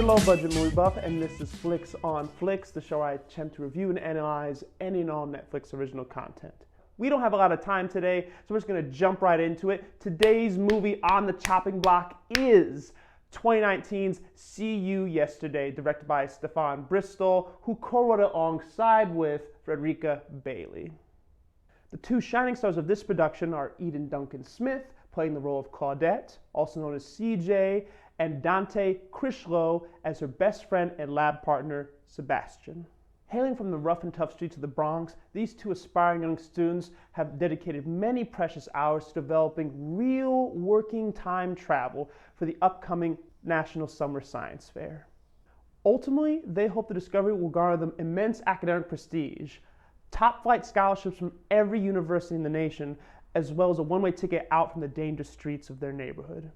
your low-budget movie buff, and this is Flix on Flix, the show where I attempt to review and analyze any and all Netflix original content. We don't have a lot of time today, so we're just going to jump right into it. Today's movie on the chopping block is 2019's See You Yesterday, directed by Stefan Bristol, who co-wrote it alongside with Frederica Bailey. The two shining stars of this production are Eden Duncan Smith, playing the role of Claudette, also known as CJ, and Dante Crislow as her best friend and lab partner, Sebastian. Hailing from the rough and tough streets of the Bronx, these two aspiring young students have dedicated many precious hours to developing real working time travel for the upcoming National Summer Science Fair. Ultimately, they hope the discovery will garner them immense academic prestige, top flight scholarships from every university in the nation, as well as a one-way ticket out from the dangerous streets of their neighborhood.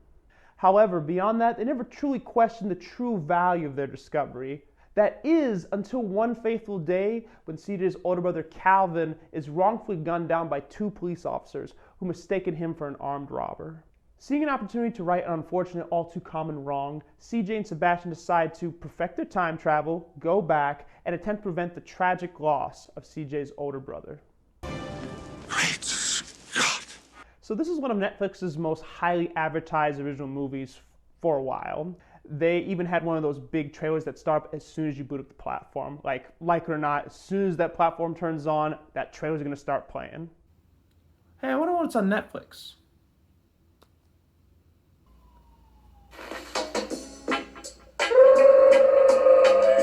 However, beyond that, they never truly questioned the true value of their discovery. That is, until one fateful day when CJ's older brother Calvin is wrongfully gunned down by two police officers who mistaken him for an armed robber. Seeing an opportunity to right an unfortunate, all too common wrong, CJ and Sebastian decide to perfect their time travel, go back, and attempt to prevent the tragic loss of CJ's older brother. Great Scott! So this is one of Netflix's most highly advertised original movies for a while. They even had one of those big trailers that start up as soon as you boot up the platform. Like it or not, as soon as that platform turns on, that trailer's gonna start playing. Hey, I wonder what's on Netflix.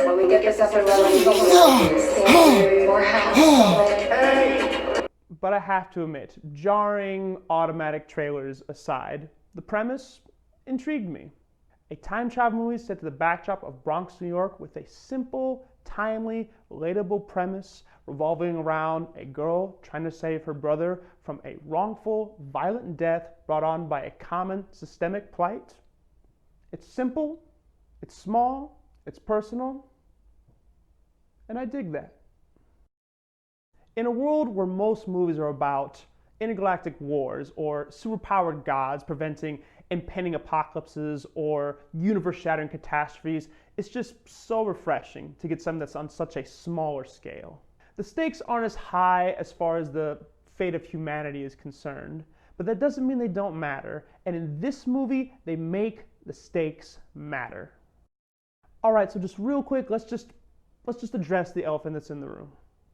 When we get this up and running, or But I have to admit, jarring automatic trailers aside, the premise intrigued me. A time travel movie set to the backdrop of Bronx, New York, with a simple, timely, relatable premise revolving around a girl trying to save her brother from a wrongful, violent death brought on by a common systemic plight. It's simple, it's small, it's personal, and I dig that. In a world where most movies are about intergalactic wars or superpowered gods preventing impending apocalypses or universe-shattering catastrophes, it's just so refreshing to get something that's on such a smaller scale. The stakes aren't as high as far as the fate of humanity is concerned, but that doesn't mean they don't matter, and in this movie, they make the stakes matter. All right, so just real quick, let's just address the elephant that's in the room.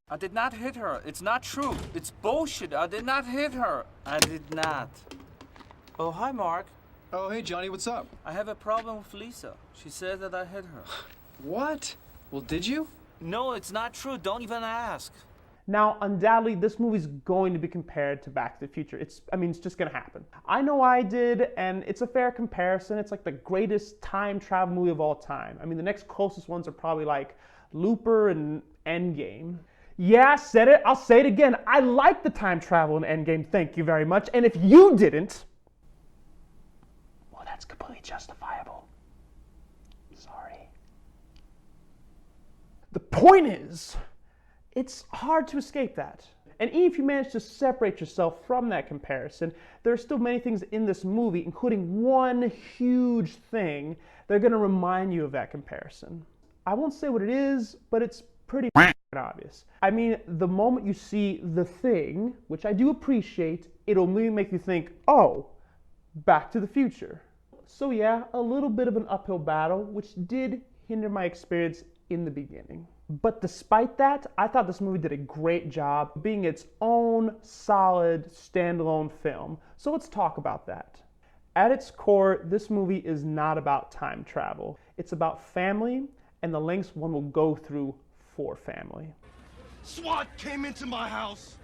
I did not hit her. It's not true. It's bullshit. I did not hit her. I did not. Oh, hi, Mark. Oh, hey, Johnny, what's up? I have a problem with Lisa. She said that I hit her. What? Well, did you? No, it's not true. Don't even ask. Now, undoubtedly, this movie's going to be compared to Back to the Future. It's just gonna happen. I know I did, and it's a fair comparison. It's like the greatest time travel movie of all time. I mean, the next closest ones are probably like Looper and Endgame. Yeah, I said it. I'll say it again. I like the time travel in Endgame. Thank you very much. And if you didn't, well, that's completely justifiable. Sorry. The point is, it's hard to escape that. And even if you manage to separate yourself from that comparison, there are still many things in this movie, including one huge thing, that are going to remind you of that comparison. I won't say what it is, but it's pretty obvious. I mean, the moment you see the thing, which I do appreciate, it'll maybe make you think, oh, Back to the Future. So yeah, a little bit of an uphill battle, which did hinder my experience in the beginning. But despite that, I thought this movie did a great job being its own solid, standalone film. So let's talk about that. At its core, this movie is not about time travel. It's about family and the lengths one will go through for family. SWAT came into my house,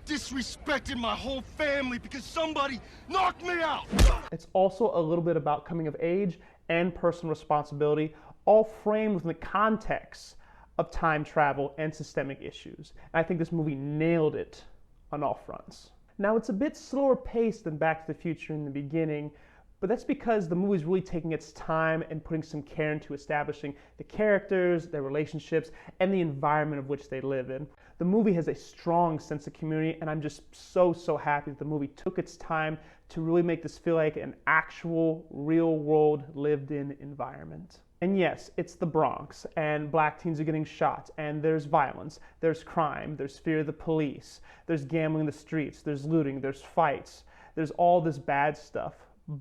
disrespected my whole family because somebody knocked me out. It's also a little bit about coming of age and personal responsibility, all framed within the context of time travel and systemic issues. And I think this movie nailed it on all fronts. Now, it's a bit slower paced than Back to the Future in the beginning, but that's because the movie's really taking its time and putting some care into establishing the characters, their relationships, and the environment of which they live in. The movie has a strong sense of community, and I'm just so happy that the movie took its time to really make this feel like an actual, real-world, lived-in environment. And yes, it's the Bronx, and black teens are getting shot, and there's violence, there's crime, there's fear of the police, there's gambling in the streets, there's looting, there's fights, there's all this bad stuff.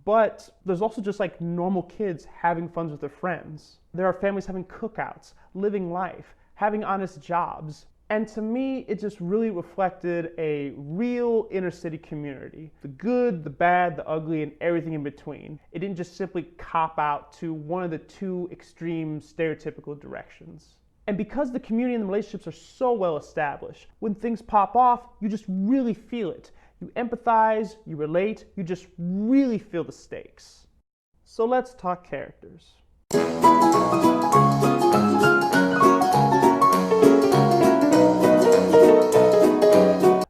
But there's also just like normal kids having fun with their friends. There are families having cookouts, living life, having honest jobs. And to me, it just really reflected a real inner city community. The good, the bad, the ugly, and everything in between. It didn't just simply cop out to one of the two extreme stereotypical directions. And because the community and the relationships are so well established, when things pop off, you just really feel it. You empathize, you relate, you just really feel the stakes. So let's talk characters.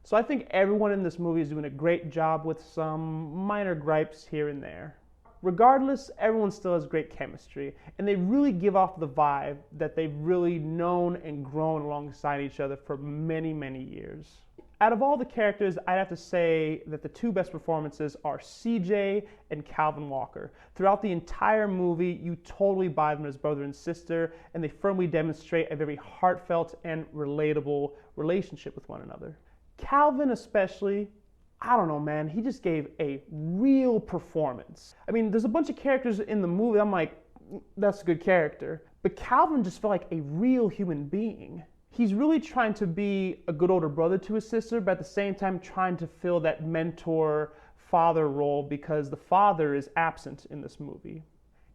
So I think everyone in this movie is doing a great job with some minor gripes here and there. Regardless, everyone still has great chemistry, and they really give off the vibe that they've really known and grown alongside each other for many, many years. Out of all the characters, I'd have to say that the two best performances are CJ and Calvin Walker. Throughout the entire movie, you totally buy them as brother and sister, and they firmly demonstrate a very heartfelt and relatable relationship with one another. Calvin especially, I don't know, man, he just gave a real performance. I mean, there's a bunch of characters in the movie, I'm like, that's a good character. But Calvin just felt like a real human being. He's really trying to be a good older brother to his sister, but at the same time trying to fill that mentor-father role because the father is absent in this movie.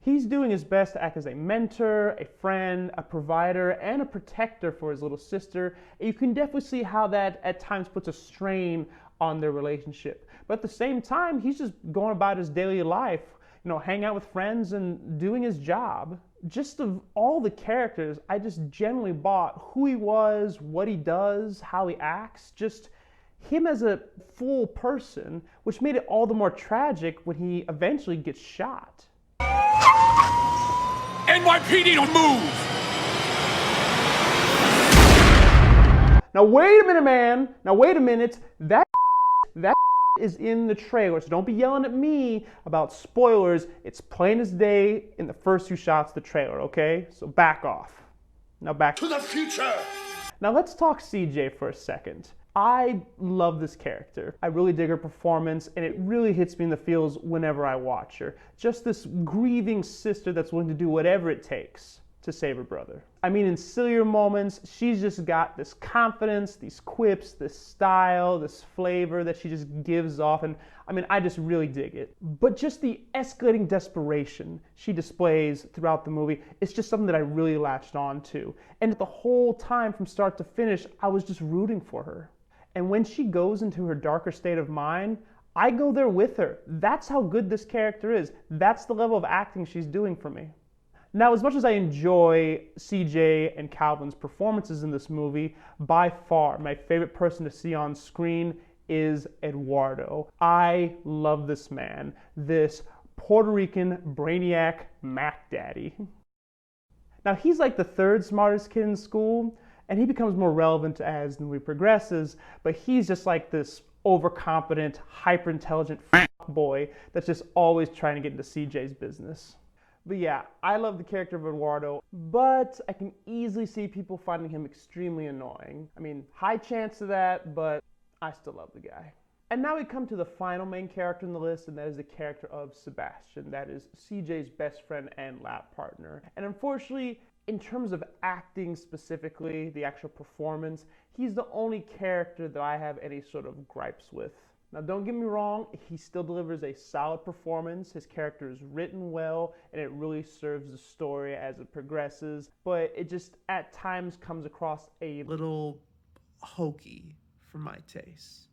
He's doing his best to act as a mentor, a friend, a provider, and a protector for his little sister. And you can definitely see how that at times puts a strain on their relationship. But at the same time, he's just going about his daily life, you know, hanging out with friends and doing his job. Just of all the characters, I just generally bought who he was, what he does, how he acts, just him as a full person, which made it all the more tragic when he eventually gets shot. NYPD, don't move! Now wait a minute, man. Now wait a minute. That is in the trailer, so don't be yelling at me about spoilers. It's plain as day in the first two shots of the trailer, okay? So back off. Now back To the future! Now let's talk CJ for a second. I love this character. I really dig her performance, and it really hits me in the feels whenever I watch her. Just this grieving sister that's willing to do whatever it takes to save her brother. I mean, in sillier moments, she's just got this confidence, these quips, this style, this flavor that she just gives off, and I mean, I just really dig it. But just the escalating desperation she displays throughout the movie, it's just something that I really latched on to. And the whole time, from start to finish, I was just rooting for her. And when she goes into her darker state of mind, I go there with her. That's how good this character is. That's the level of acting she's doing for me. Now, as much as I enjoy CJ and Calvin's performances in this movie, by far my favorite person to see on screen is Eduardo. I love this man, this Puerto Rican brainiac Mac Daddy. Now, he's like the third smartest kid in school, and he becomes more relevant as the movie progresses, but he's just like this overconfident, hyper-intelligent boy that's just always trying to get into CJ's business. But yeah, I love the character of Eduardo, but I can easily see people finding him extremely annoying. I mean, high chance of that, but I still love the guy. And now we come to the final main character in the list, and that is the character of Sebastian. That is CJ's best friend and lab partner. And unfortunately, in terms of acting specifically, the actual performance, he's the only character that I have any sort of gripes with. Now, don't get me wrong, he still delivers a solid performance. His character is written well, and it really serves the story as it progresses, but it just at times comes across a Little hokey for my taste.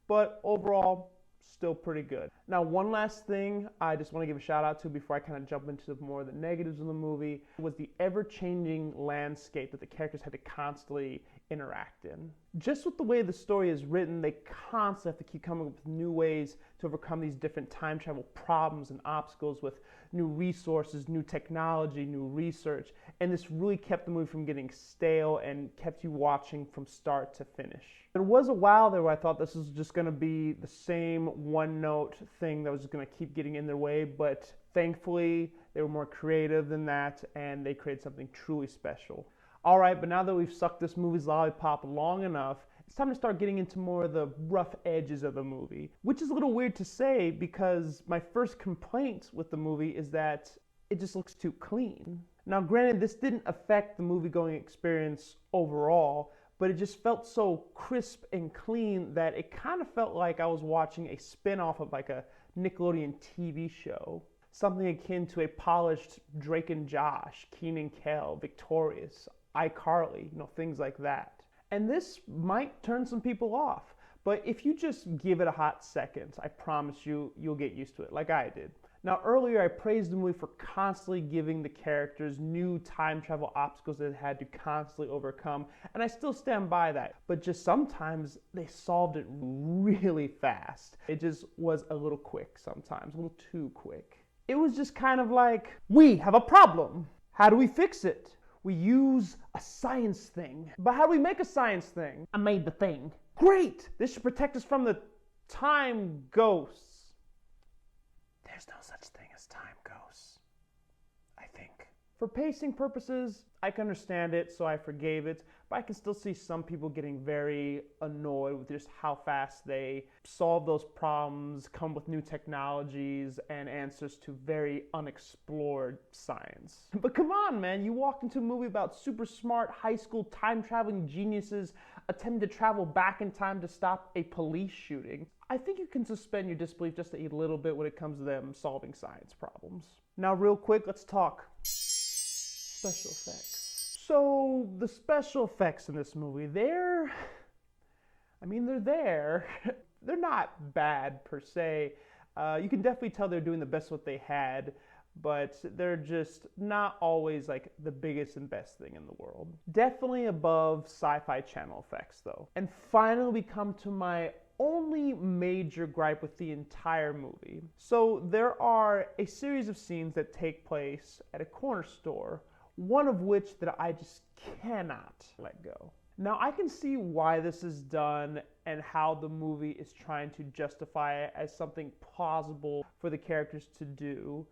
But overall, still pretty good. Now, one last thing I just want to give a shout out to before I kind of jump into more of the negatives of the movie was the ever-changing landscape that the characters had to constantly interact in. Just with the way the story is written, they constantly have to keep coming up with new ways to overcome these different time travel problems and obstacles with new resources, new technology, new research, and this really kept the movie from getting stale and kept you watching from start to finish. There was a while there where I thought this was just going to be the same one-note thing that was just going to keep getting in their way, but thankfully they were more creative than that and they created something truly special. All right, but now that we've sucked this movie's lollipop long enough, it's time to start getting into more of the rough edges of the movie, which is a little weird to say because my first complaint with the movie is that it just looks too clean. Now, granted, this didn't affect the movie-going experience overall, but it just felt so crisp and clean that it kind of felt like I was watching a spin-off of like a Nickelodeon TV show. Something akin to a polished Drake and Josh, Keenan and Kel, Victorious, iCarly, things like that. And this might turn some people off, but if you just give it a hot second, I promise you, you'll get used to it, like I did. Now, earlier I praised the movie for constantly giving the characters new time travel obstacles that they had to constantly overcome, and I still stand by that. But just sometimes they solved it really fast. It just was a little quick sometimes, a little too quick. It was just kind of like, we have a problem. How do we fix it? We use a science thing. But how do we make a science thing? I made the thing. Great! This should protect us from the time ghosts. There's no such thing as time ghosts, I think. For pacing purposes, I can understand it, so I forgave it, but I can still see some people getting very annoyed with just how fast they solve those problems, come with new technologies and answers to very unexplored science. But come on, man, you walked into a movie about super smart high school time-traveling geniuses attempting to travel back in time to stop a police shooting. I think you can suspend your disbelief just a little bit when it comes to them solving science problems. Now, real quick, let's talk special effects. So, the special effects in this movie, they're there. They're not bad per se. You can definitely tell they're doing the best what they had, but they're just not always like the biggest and best thing in the world. Definitely above Sci-Fi Channel effects though. And finally we come to my only major gripe with the entire movie. So there are a series of scenes that take place at a corner store, one of which that I just cannot let go. Now, I can see why this is done and how the movie is trying to justify it as something plausible for the characters to do,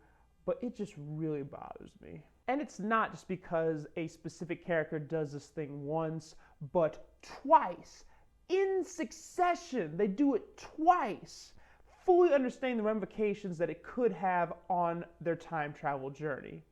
but it just really bothers me. And it's not just because a specific character does this thing once, but twice. In succession, they do it twice, fully understanding the ramifications that it could have on their time travel journey.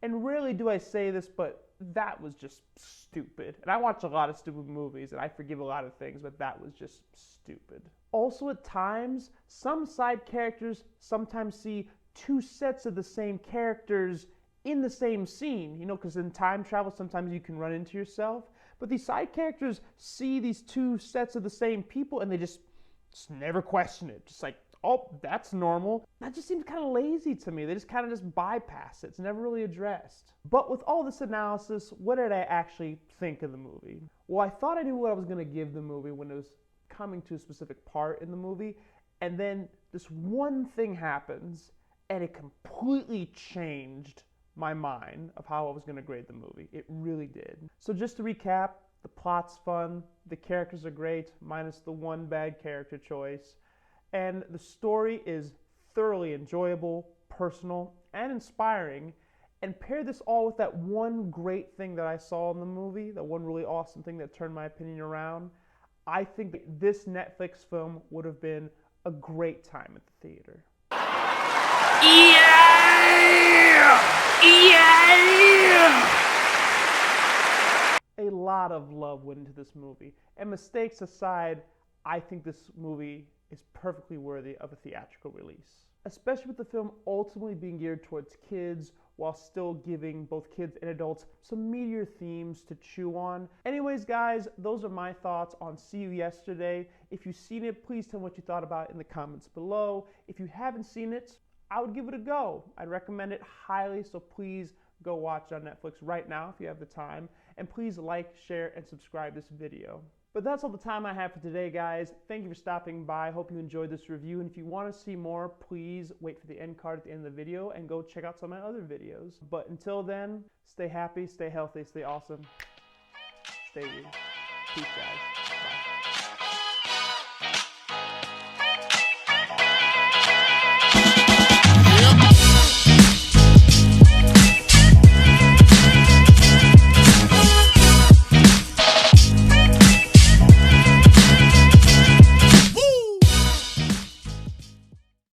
And rarely do I say this, but that was just stupid. And I watch a lot of stupid movies, and I forgive a lot of things, but that was just stupid. Also, at times, some side characters sometimes see two sets of the same characters in the same scene. Because in time travel, sometimes you can run into yourself. But these side characters see these two sets of the same people, and they just never question it. Just like, oh, that's normal. That just seems kind of lazy to me. They just kind of just bypass it. It's never really addressed. But with all this analysis, what did I actually think of the movie? Well, I thought I knew what I was going to give the movie when it was coming to a specific part in the movie, and then this one thing happens, and it completely changed my mind of how I was going to grade the movie. It really did. So just to recap, the plot's fun, the characters are great, minus the one bad character choice, and the story is thoroughly enjoyable, personal, and inspiring. And pair this all with that one great thing that I saw in the movie, that one really awesome thing that turned my opinion around, I think that this Netflix film would have been a great time at the theater. A lot of love went into this movie, and mistakes aside, I think this movie is perfectly worthy of a theatrical release, especially with the film ultimately being geared towards kids while still giving both kids and adults some meatier themes to chew on. Anyways, guys, those are my thoughts on See You Yesterday. If you've seen it, please tell me what you thought about it in the comments below. If you haven't seen it, I would give it a go. I'd recommend it highly, so please go watch on Netflix right now if you have the time. And please like, share, and subscribe this video. But that's all the time I have for today, guys. Thank you for stopping by. Hope you enjoyed this review. And if you want to see more, please wait for the end card at the end of the video and go check out some of my other videos. But until then, stay happy, stay healthy, stay awesome, stay you. Peace, guys. Bye.